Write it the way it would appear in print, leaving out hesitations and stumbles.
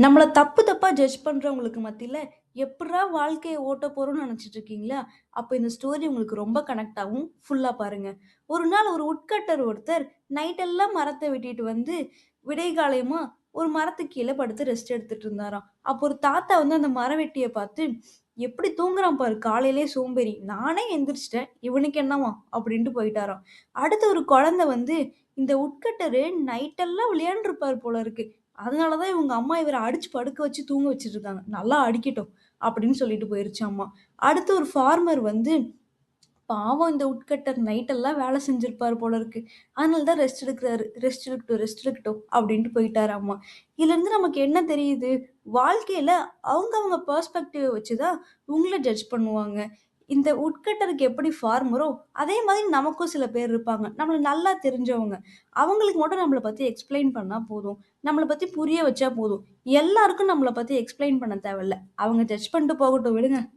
நம்மள தப்பு தப்பா ஜட்ஜ் பண்றவங்களுக்கு மத்தியில, எப்புட்றா வாழ்க்கைய ஓட்டப் போறோம்னு நெனச்சுட்டு இருக்கீங்களா? அப்ப இந்த ஸ்டோரி உங்களுக்கு ரொம்ப கனெக்ட் ஆகும். ஃபுல்லா பாருங்க. ஒரு நாள் ஒரு உட்கட்டர் ஒருத்தர் நைட் எல்லாம் மரத்த வெட்டிட்டு வந்து, விடைகாலையுமா ஒரு மரத்துக்கு கீழ படுத்து ரெஸ்ட் எடுத்துட்டு இருந்தாராம். அப்போ ஒரு தாத்தா வந்து அந்த மரவெட்டிய பார்த்து, "எப்படி தூங்குறான் பாரு காலையிலேயே சோம்பேறி. நானே எந்திரிச்சுட்டேன். இவனுக்கு என்னவாம்?" அப்படின்ட்டு போயிட்டாராம். அடுத்து ஒரு குழந்தை வந்து, "இந்த உட்கட்டரு நைட்டெல்லாம் விளையாண்டுருப்பார் போல இருக்கு. அதனால தான் இவங்க அம்மா இவர அடிச்சு படுக்க வச்சு தூங்க வச்சுட்டுருக்காங்க. நல்லா அடிக்கட்டும்." அப்படின்னு சொல்லிட்டு போயிருச்சாம்மா. அடுத்து ஒரு ஃபார்மர் வந்து, பாவம் இந்த உட்கட்டர் நைட் எல்லாம் வேலை செஞ்சிருப்பார் போல இருக்கு. அதனால தான் ரெஸ்ட் எடுக்குறாரு. ரெஸ்ட் எடுக்கட்டும், ரெஸ்ட் எடுக்கட்டும் அப்படின்ட்டு போயிட்டாராம்மா. இதுலருந்து நமக்கு என்ன தெரியுது? வாழ்க்கையில அவங்கவங்க பெர்ஸ்பெக்டிவ வச்சு தான் உங்கள ஜட்ஜ் பண்ணுவாங்க. இந்த உட்கட்டருக்கு எப்படி ஃபார்மரோ, அதே மாதிரி நமக்கும் சில பேர் இருப்பாங்க. நம்மள நல்லா தெரிஞ்சவங்க. அவங்களுக்கு மட்டும் நம்மள பத்தி எக்ஸ்ப்ளைன் பண்ணா போதும். நம்மள பத்தி புரிய வச்சா போதும். எல்லாருக்கும் நம்மள பத்தி எக்ஸ்ப்ளைன் பண்ண தேவையில்ல. அவங்க ஜட்ஜ் பண்ணிட்டு போகட்டும் விடுங்க.